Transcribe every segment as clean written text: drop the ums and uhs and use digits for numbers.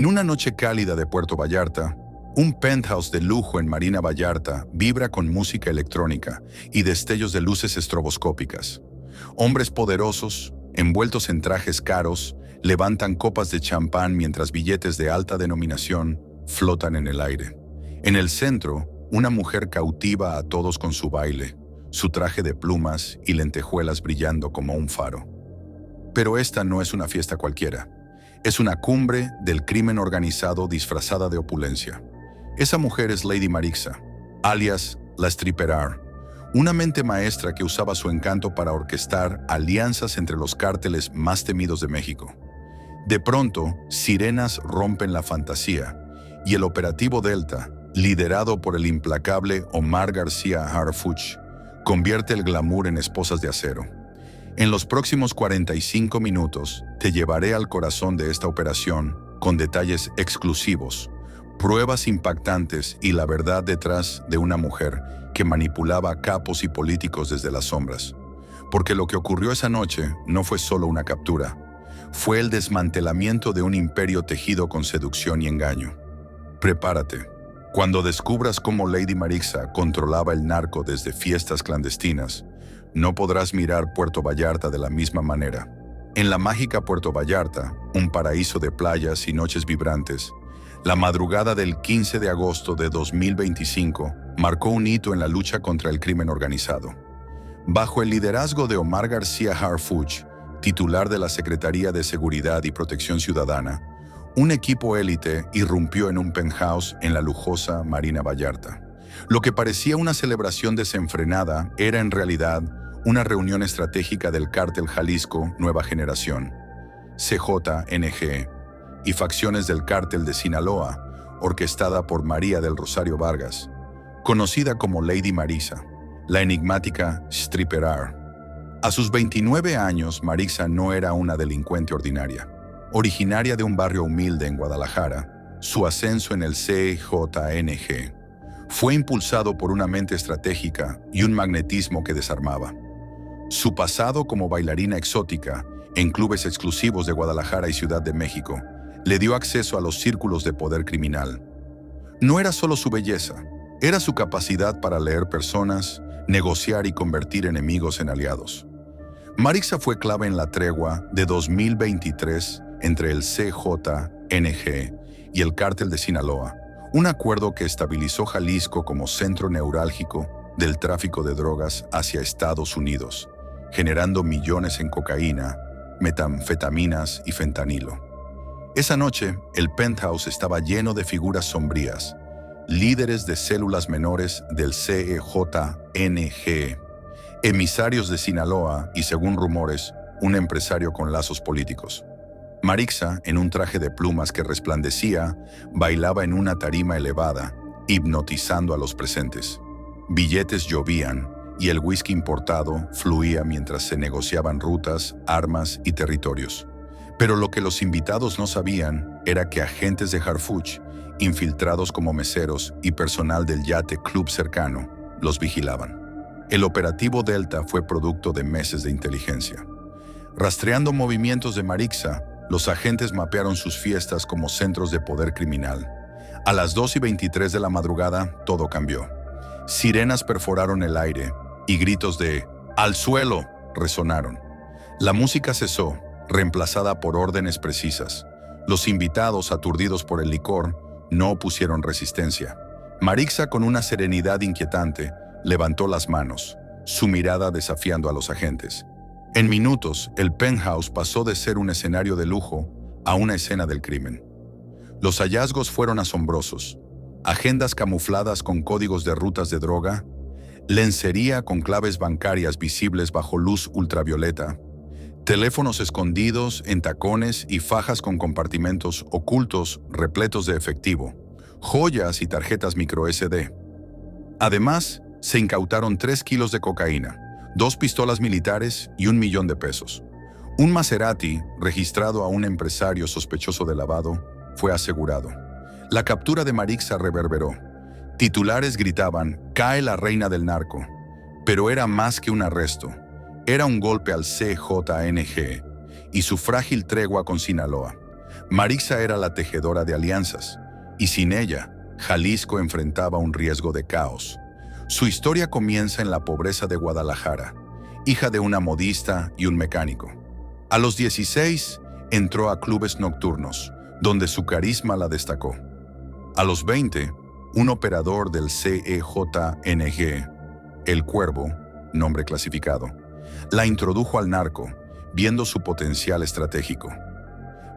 En una noche cálida de Puerto Vallarta, un penthouse de lujo en Marina Vallarta vibra con música electrónica y destellos de luces estroboscópicas. Hombres poderosos, envueltos en trajes caros, levantan copas de champán mientras billetes de alta denominación flotan en el aire. En el centro, una mujer cautiva a todos con su baile, su traje de plumas y lentejuelas brillando como un faro. Pero esta no es una fiesta cualquiera. Es una cumbre del crimen organizado disfrazada de opulencia. Esa mujer es Lady Marixa, alias la Stripper, una mente maestra que usaba su encanto para orquestar alianzas entre los cárteles más temidos de México. De pronto, sirenas rompen la fantasía y el operativo Delta, liderado por el implacable Omar García Harfuch, convierte el glamour en esposas de acero. En los próximos 45 minutos te llevaré al corazón de esta operación con detalles exclusivos, pruebas impactantes y la verdad detrás de una mujer que manipulaba a capos y políticos desde las sombras. Porque lo que ocurrió esa noche no fue solo una captura, fue el desmantelamiento de un imperio tejido con seducción y engaño. Prepárate. Cuando descubras cómo Lady Marixa controlaba el narco desde fiestas clandestinas, no podrás mirar Puerto Vallarta de la misma manera. En la mágica Puerto Vallarta, un paraíso de playas y noches vibrantes, la madrugada del 15 de agosto de 2025 marcó un hito en la lucha contra el crimen organizado. Bajo el liderazgo de Omar García Harfuch, titular de la Secretaría de Seguridad y Protección Ciudadana, un equipo élite irrumpió en un penthouse en la lujosa Marina Vallarta. Lo que parecía una celebración desenfrenada era en realidad una reunión estratégica del Cártel Jalisco Nueva Generación, CJNG, y facciones del Cártel de Sinaloa, orquestada por María del Rosario Vargas, conocida como Lady Marixa, la enigmática Stripper. A sus 29 años, Marixa no era una delincuente ordinaria. Originaria de un barrio humilde en Guadalajara, su ascenso en el CJNG fue impulsado por una mente estratégica y un magnetismo que desarmaba. Su pasado como bailarina exótica en clubes exclusivos de Guadalajara y Ciudad de México le dio acceso a los círculos de poder criminal. No era solo su belleza, era su capacidad para leer personas, negociar y convertir enemigos en aliados. Marixa fue clave en la tregua de 2023 entre el CJNG y el Cártel de Sinaloa, un acuerdo que estabilizó Jalisco como centro neurálgico del tráfico de drogas hacia Estados Unidos, generando millones en cocaína, metanfetaminas y fentanilo. Esa noche, el penthouse estaba lleno de figuras sombrías, líderes de células menores del CJNG, emisarios de Sinaloa y, según rumores, un empresario con lazos políticos. Marixa, en un traje de plumas que resplandecía, bailaba en una tarima elevada, hipnotizando a los presentes. Billetes llovían y el whisky importado fluía mientras se negociaban rutas, armas y territorios. Pero lo que los invitados no sabían era que agentes de Harfuch, infiltrados como meseros y personal del yate club cercano, los vigilaban. El operativo Delta fue producto de meses de inteligencia. Rastreando movimientos de Marixa, los agentes mapearon sus fiestas como centros de poder criminal. A las 2:23 de la madrugada, todo cambió. Sirenas perforaron el aire y gritos de ¡al suelo! Resonaron. La música cesó, reemplazada por órdenes precisas. Los invitados, aturdidos por el licor, no opusieron resistencia. Marixa, con una serenidad inquietante, levantó las manos, su mirada desafiando a los agentes. En minutos, el penthouse pasó de ser un escenario de lujo a una escena del crimen. Los hallazgos fueron asombrosos. Agendas camufladas con códigos de rutas de droga, lencería con claves bancarias visibles bajo luz ultravioleta, teléfonos escondidos en tacones y fajas con compartimentos ocultos repletos de efectivo, joyas y tarjetas microSD. Además, se incautaron 3 kilos de cocaína, 2 pistolas militares y $1 millón. Un Maserati, registrado a un empresario sospechoso de lavado, fue asegurado. La captura de Marixa reverberó. Titulares gritaban, «Cae la reina del narco». Pero era más que un arresto. Era un golpe al CJNG y su frágil tregua con Sinaloa. Marixa era la tejedora de alianzas, y sin ella, Jalisco enfrentaba un riesgo de caos. Su historia comienza en la pobreza de Guadalajara, hija de una modista y un mecánico. A los 16, entró a clubes nocturnos, donde su carisma la destacó. A los 20, un operador del CEJNG, El Cuervo, nombre clasificado, la introdujo al narco, viendo su potencial estratégico.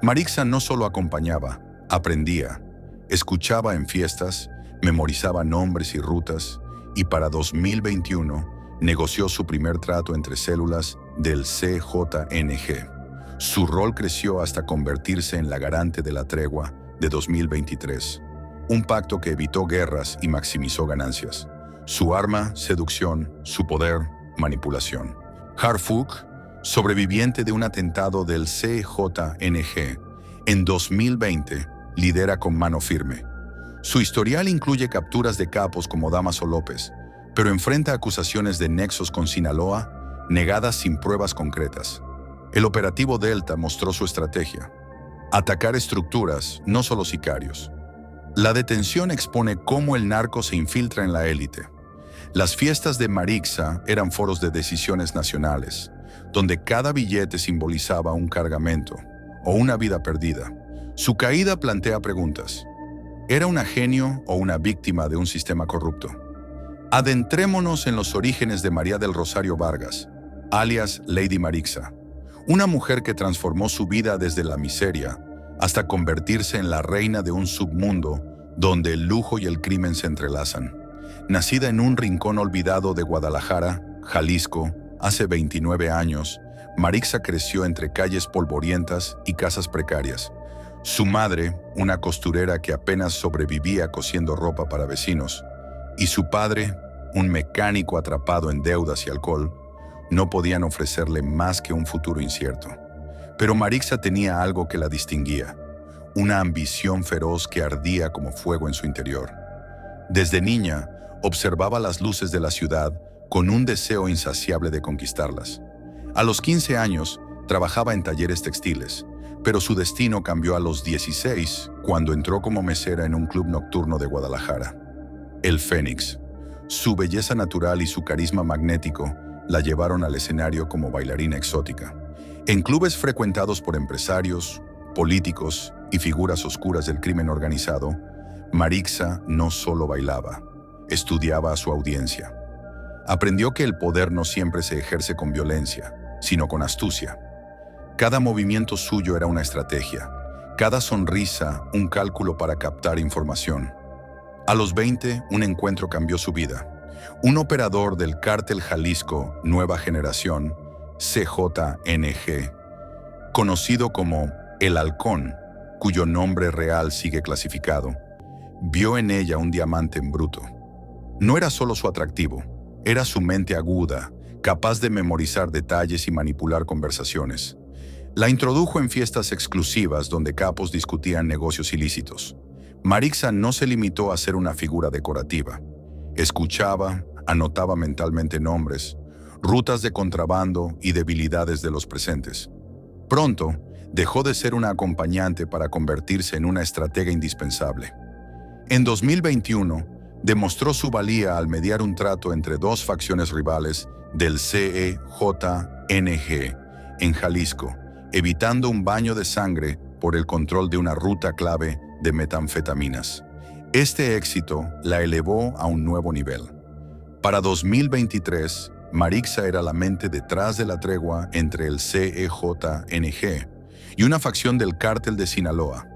Marixa no solo acompañaba, aprendía, escuchaba en fiestas, memorizaba nombres y rutas, y para 2021 negoció su primer trato entre células del CJNG. Su rol creció hasta convertirse en la garante de la tregua de 2023, un pacto que evitó guerras y maximizó ganancias. Su arma, seducción; su poder, manipulación. Harfuch, sobreviviente de un atentado del CJNG, en 2020 lidera con mano firme. Su historial incluye capturas de capos como Damaso López, pero enfrenta acusaciones de nexos con Sinaloa, negadas sin pruebas concretas. El operativo Delta mostró su estrategia: atacar estructuras, no solo sicarios. La detención expone cómo el narco se infiltra en la élite. Las fiestas de Marixa eran foros de decisiones nacionales, donde cada billete simbolizaba un cargamento o una vida perdida. Su caída plantea preguntas: ¿era una genio o una víctima de un sistema corrupto? Adentrémonos en los orígenes de María del Rosario Vargas, alias Lady Marixa, una mujer que transformó su vida desde la miseria hasta convertirse en la reina de un submundo donde el lujo y el crimen se entrelazan. Nacida en un rincón olvidado de Guadalajara, Jalisco, hace 29 años, Marixa creció entre calles polvorientas y casas precarias. Su madre, una costurera que apenas sobrevivía cosiendo ropa para vecinos, y su padre, un mecánico atrapado en deudas y alcohol, no podían ofrecerle más que un futuro incierto. Pero Marixa tenía algo que la distinguía: una ambición feroz que ardía como fuego en su interior. Desde niña, observaba las luces de la ciudad con un deseo insaciable de conquistarlas. A los 15 años, trabajaba en talleres textiles, pero su destino cambió a los 16, cuando entró como mesera en un club nocturno de Guadalajara, el Fénix. Su belleza natural y su carisma magnético la llevaron al escenario como bailarina exótica. En clubes frecuentados por empresarios, políticos y figuras oscuras del crimen organizado, Marixa no solo bailaba, estudiaba a su audiencia. Aprendió que el poder no siempre se ejerce con violencia, sino con astucia. Cada movimiento suyo era una estrategia, cada sonrisa un cálculo para captar información. A los 20, un encuentro cambió su vida. Un operador del Cártel Jalisco Nueva Generación, CJNG, conocido como El Halcón, cuyo nombre real sigue clasificado, vio en ella un diamante en bruto. No era solo su atractivo, era su mente aguda, capaz de memorizar detalles y manipular conversaciones. La introdujo en fiestas exclusivas donde capos discutían negocios ilícitos. Marixa no se limitó a ser una figura decorativa. Escuchaba, anotaba mentalmente nombres, rutas de contrabando y debilidades de los presentes. Pronto, dejó de ser una acompañante para convertirse en una estratega indispensable. En 2021, demostró su valía al mediar un trato entre dos facciones rivales del CEJNG en Jalisco, evitando un baño de sangre por el control de una ruta clave de metanfetaminas. Este éxito la elevó a un nuevo nivel. Para 2023, Marixa era la mente detrás de la tregua entre el CEJNG y una facción del Cártel de Sinaloa,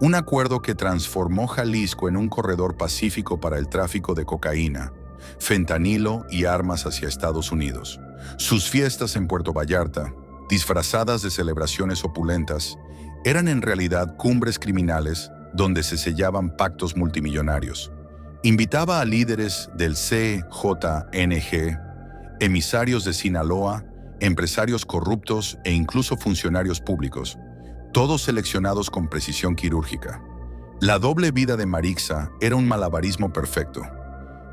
un acuerdo que transformó Jalisco en un corredor pacífico para el tráfico de cocaína, fentanilo y armas hacia Estados Unidos. Sus fiestas en Puerto Vallarta, disfrazadas de celebraciones opulentas, eran en realidad cumbres criminales donde se sellaban pactos multimillonarios. Invitaba a líderes del CJNG, emisarios de Sinaloa, empresarios corruptos e incluso funcionarios públicos, todos seleccionados con precisión quirúrgica. La doble vida de Marixa era un malabarismo perfecto.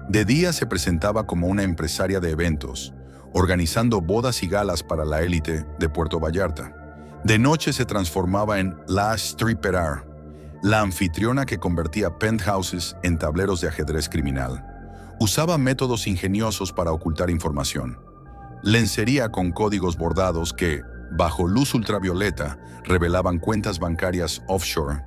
De día se presentaba como una empresaria de eventos, organizando bodas y galas para la élite de Puerto Vallarta. De noche se transformaba en la striptease, la anfitriona que convertía penthouses en tableros de ajedrez criminal. Usaba métodos ingeniosos para ocultar información. Lencería con códigos bordados que, bajo luz ultravioleta, revelaban cuentas bancarias offshore,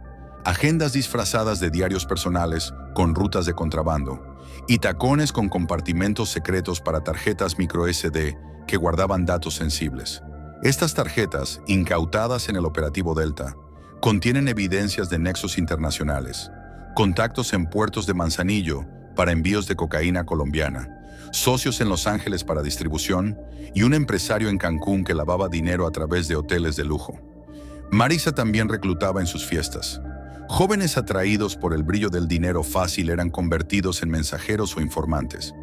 agendas disfrazadas de diarios personales con rutas de contrabando y tacones con compartimentos secretos para tarjetas microSD que guardaban datos sensibles. Estas tarjetas, incautadas en el operativo Delta, contienen evidencias de nexos internacionales, contactos en puertos de Manzanillo para envíos de cocaína colombiana, socios en Los Ángeles para distribución y un empresario en Cancún que lavaba dinero a través de hoteles de lujo. Marisa también reclutaba en sus fiestas. Jóvenes atraídos por el brillo del dinero fácil eran convertidos en mensajeros o informantes.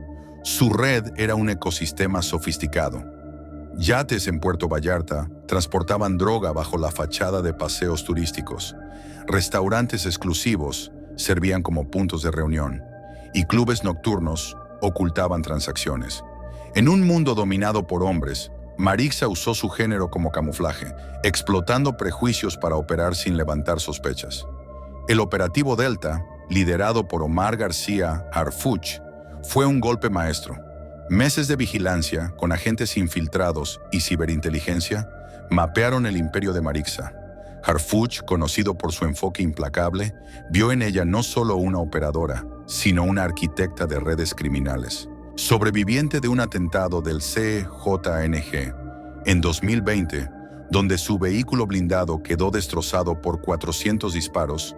Su red era un ecosistema sofisticado. Yates en Puerto Vallarta transportaban droga bajo la fachada de paseos turísticos. Restaurantes exclusivos servían como puntos de reunión y clubes nocturnos ocultaban transacciones. En un mundo dominado por hombres, Marixa usó su género como camuflaje, explotando prejuicios para operar sin levantar sospechas. El operativo Delta, liderado por Omar García Harfuch, fue un golpe maestro. Meses de vigilancia con agentes infiltrados y ciberinteligencia mapearon el imperio de Marixa. Harfuch, conocido por su enfoque implacable, vio en ella no solo una operadora, sino una arquitecta de redes criminales. Sobreviviente de un atentado del CJNG en 2020, donde su vehículo blindado quedó destrozado por 400 disparos,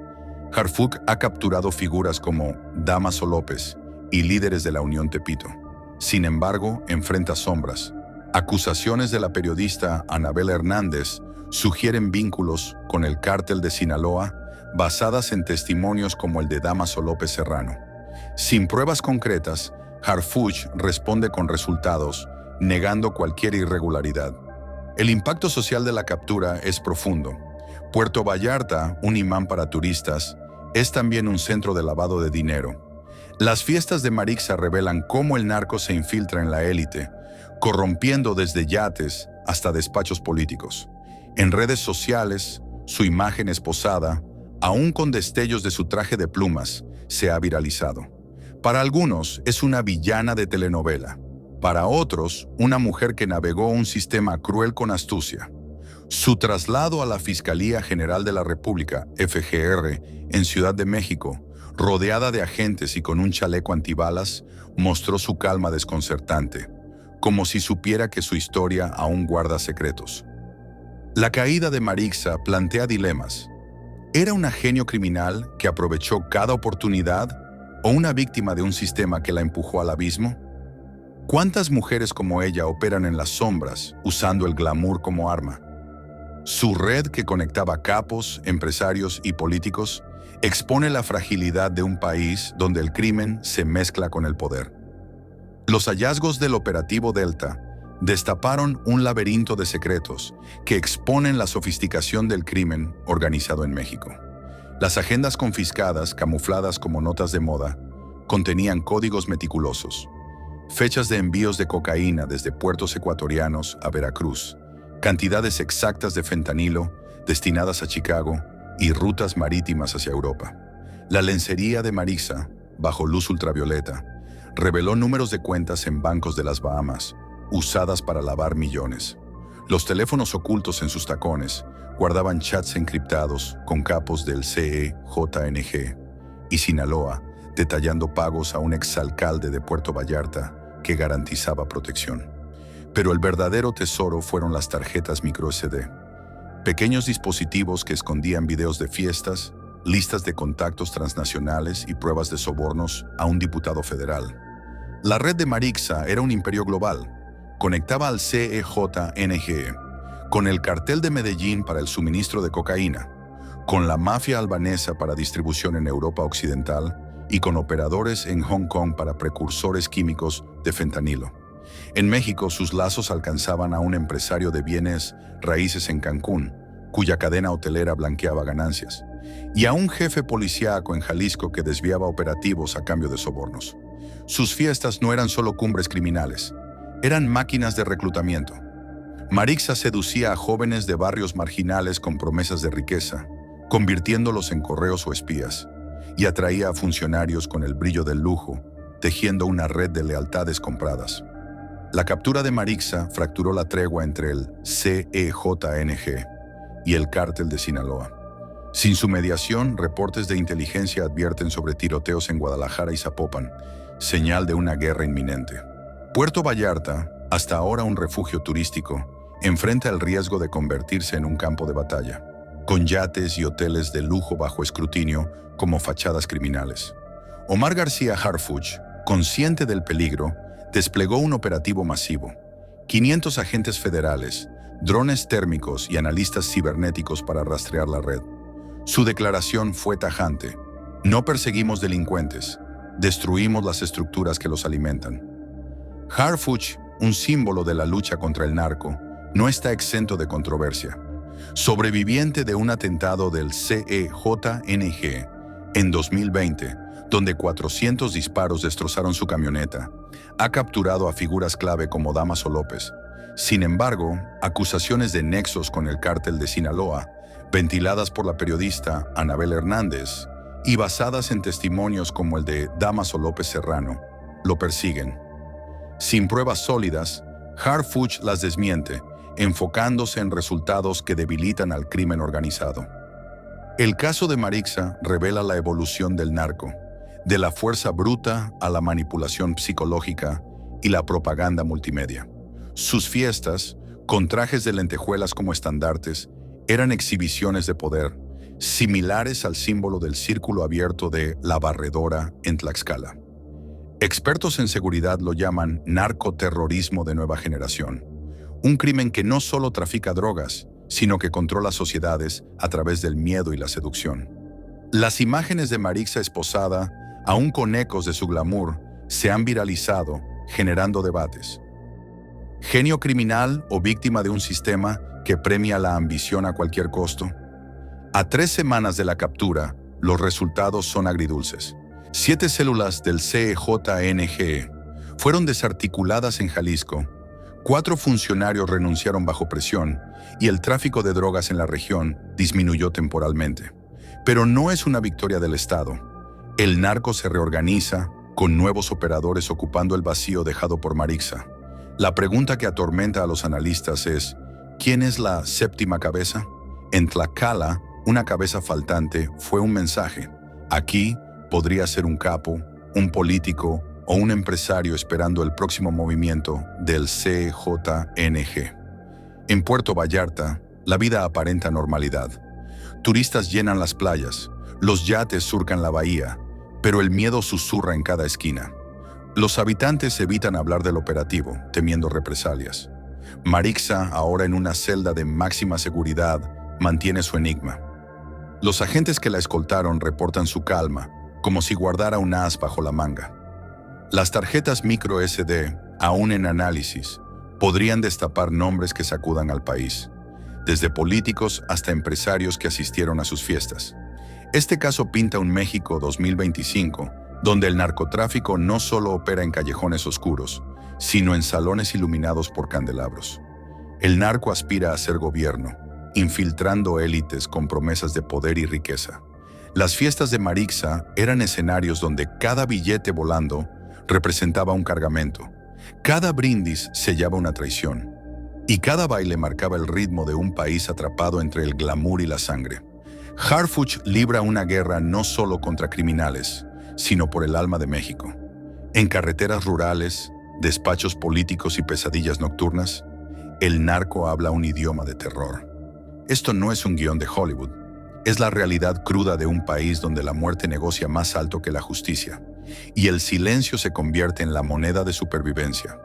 Harfuch ha capturado figuras como Damaso López y líderes de la Unión Tepito. Sin embargo, enfrenta sombras. Acusaciones de la periodista Anabel Hernández sugieren vínculos con el cártel de Sinaloa basadas en testimonios como el de Damaso López Serrano. Sin pruebas concretas, Harfuch responde con resultados, negando cualquier irregularidad. El impacto social de la captura es profundo. Puerto Vallarta, un imán para turistas, es también un centro de lavado de dinero. Las fiestas de Marixa revelan cómo el narco se infiltra en la élite, corrompiendo desde yates hasta despachos políticos. En redes sociales, su imagen esposada, aún con destellos de su traje de plumas, se ha viralizado. Para algunos es una villana de telenovela. Para otros, una mujer que navegó un sistema cruel con astucia. Su traslado a la Fiscalía General de la República, FGR, en Ciudad de México, rodeada de agentes y con un chaleco antibalas, mostró su calma desconcertante, como si supiera que su historia aún guarda secretos. La caída de Marixa plantea dilemas. ¿Era una genio criminal que aprovechó cada oportunidad o una víctima de un sistema que la empujó al abismo? ¿Cuántas mujeres como ella operan en las sombras usando el glamour como arma? Su red que conectaba capos, empresarios y políticos expone la fragilidad de un país donde el crimen se mezcla con el poder. Los hallazgos del operativo Delta destaparon un laberinto de secretos que exponen la sofisticación del crimen organizado en México. Las agendas confiscadas, camufladas como notas de moda, contenían códigos meticulosos, fechas de envíos de cocaína desde puertos ecuatorianos a Veracruz, cantidades exactas de fentanilo destinadas a Chicago y rutas marítimas hacia Europa. La lencería de Marixa, bajo luz ultravioleta, reveló números de cuentas en bancos de las Bahamas, usadas para lavar millones. Los teléfonos ocultos en sus tacones guardaban chats encriptados con capos del CJNG y Sinaloa, detallando pagos a un exalcalde de Puerto Vallarta que garantizaba protección. Pero el verdadero tesoro fueron las tarjetas microSD, pequeños dispositivos que escondían videos de fiestas, listas de contactos transnacionales y pruebas de sobornos a un diputado federal. La red de Marixa era un imperio global. Conectaba al CJNG con el cartel de Medellín para el suministro de cocaína, con la mafia albanesa para distribución en Europa Occidental y con operadores en Hong Kong para precursores químicos de fentanilo. En México, sus lazos alcanzaban a un empresario de bienes raíces en Cancún, cuya cadena hotelera blanqueaba ganancias, y a un jefe policíaco en Jalisco que desviaba operativos a cambio de sobornos. Sus fiestas no eran solo cumbres criminales, eran máquinas de reclutamiento. Marixa seducía a jóvenes de barrios marginales con promesas de riqueza, convirtiéndolos en correos o espías, y atraía a funcionarios con el brillo del lujo, tejiendo una red de lealtades compradas. La captura de Marixa fracturó la tregua entre el CEJNG y el Cártel de Sinaloa. Sin su mediación, reportes de inteligencia advierten sobre tiroteos en Guadalajara y Zapopan, señal de una guerra inminente. Puerto Vallarta, hasta ahora un refugio turístico, enfrenta el riesgo de convertirse en un campo de batalla, con yates y hoteles de lujo bajo escrutinio como fachadas criminales. Omar García Harfuch, consciente del peligro, desplegó un operativo masivo. 500 agentes federales, drones térmicos y analistas cibernéticos para rastrear la red. Su declaración fue tajante: no perseguimos delincuentes, destruimos las estructuras que los alimentan. Harfuch, un símbolo de la lucha contra el narco, no está exento de controversia. Sobreviviente de un atentado del CEJNG en 2020, donde 400 disparos destrozaron su camioneta, ha capturado a figuras clave como Damaso López. Sin embargo, acusaciones de nexos con el Cártel de Sinaloa, ventiladas por la periodista Anabel Hernández y basadas en testimonios como el de Damaso López Serrano, lo persiguen. Sin pruebas sólidas, Harfuch las desmiente, enfocándose en resultados que debilitan al crimen organizado. El caso de Marixa revela la evolución del narco, de la fuerza bruta a la manipulación psicológica y la propaganda multimedia. Sus fiestas, con trajes de lentejuelas como estandartes, eran exhibiciones de poder, similares al símbolo del círculo abierto de La Barredora en Tlaxcala. Expertos en seguridad lo llaman narcoterrorismo de nueva generación, un crimen que no solo trafica drogas, sino que controla sociedades a través del miedo y la seducción. Las imágenes de Marixa esposada, aún con ecos de su glamour, se han viralizado, generando debates. ¿Genio criminal o víctima de un sistema que premia la ambición a cualquier costo? A 3 semanas de la captura, los resultados son agridulces. 7 células del CEJNG fueron desarticuladas en Jalisco, 4 funcionarios renunciaron bajo presión y el tráfico de drogas en la región disminuyó temporalmente. Pero no es una victoria del Estado. El narco se reorganiza, con nuevos operadores ocupando el vacío dejado por Marixa. La pregunta que atormenta a los analistas es: ¿quién es la séptima cabeza? En Tlaxcala, una cabeza faltante fue un mensaje. Aquí podría ser un capo, un político o un empresario esperando el próximo movimiento del CEJNG. En Puerto Vallarta, la vida aparenta normalidad. Turistas llenan las playas, los yates surcan la bahía, pero el miedo susurra en cada esquina. Los habitantes evitan hablar del operativo, temiendo represalias. Marixa, ahora en una celda de máxima seguridad, mantiene su enigma. Los agentes que la escoltaron reportan su calma, como si guardara un as bajo la manga. Las tarjetas micro SD, aún en análisis, podrían destapar nombres que sacudan al país, desde políticos hasta empresarios que asistieron a sus fiestas. Este caso pinta un México 2025, donde el narcotráfico no solo opera en callejones oscuros, sino en salones iluminados por candelabros. El narco aspira a ser gobierno, infiltrando élites con promesas de poder y riqueza. Las fiestas de Marixa eran escenarios donde cada billete volando representaba un cargamento, cada brindis sellaba una traición, y cada baile marcaba el ritmo de un país atrapado entre el glamour y la sangre. Harfuch libra una guerra no solo contra criminales, sino por el alma de México. En carreteras rurales, despachos políticos y pesadillas nocturnas, el narco habla un idioma de terror. Esto no es un guión de Hollywood. Es la realidad cruda de un país donde la muerte negocia más alto que la justicia, y el silencio se convierte en la moneda de supervivencia.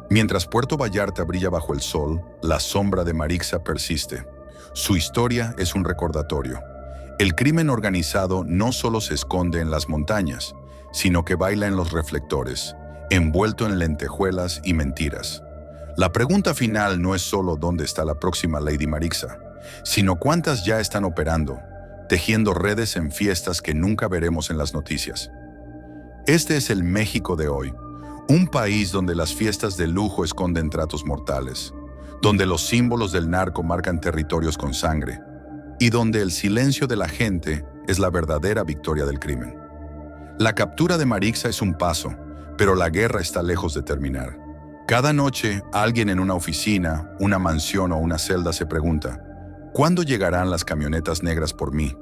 Mientras Puerto Vallarta brilla bajo el sol, la sombra de Marixa persiste. Su historia es un recordatorio. El crimen organizado no solo se esconde en las montañas, sino que baila en los reflectores, envuelto en lentejuelas y mentiras. La pregunta final no es solo dónde está la próxima Lady Marixa, sino cuántas ya están operando, tejiendo redes en fiestas que nunca veremos en las noticias. Este es el México de hoy, un país donde las fiestas de lujo esconden tratos mortales, donde los símbolos del narco marcan territorios con sangre y donde el silencio de la gente es la verdadera victoria del crimen. La captura de Marixa es un paso, pero la guerra está lejos de terminar. Cada noche, alguien en una oficina, una mansión o una celda se pregunta, ¿cuándo llegarán las camionetas negras por mí?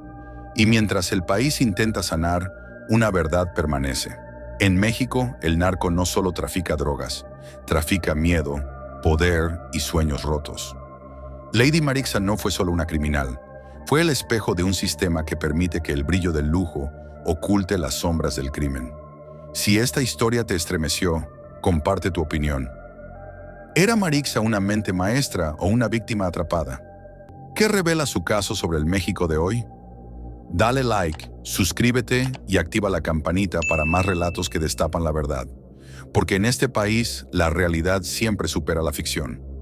Y mientras el país intenta sanar, una verdad permanece. En México, el narco no solo trafica drogas, trafica miedo, poder y sueños rotos. Lady Marixa no fue solo una criminal, fue el espejo de un sistema que permite que el brillo del lujo oculte las sombras del crimen. Si esta historia te estremeció, comparte tu opinión. ¿Era Marixa una mente maestra o una víctima atrapada? ¿Qué revela su caso sobre el México de hoy? Dale like, suscríbete y activa la campanita para más relatos que destapan la verdad. Porque en este país, la realidad siempre supera la ficción.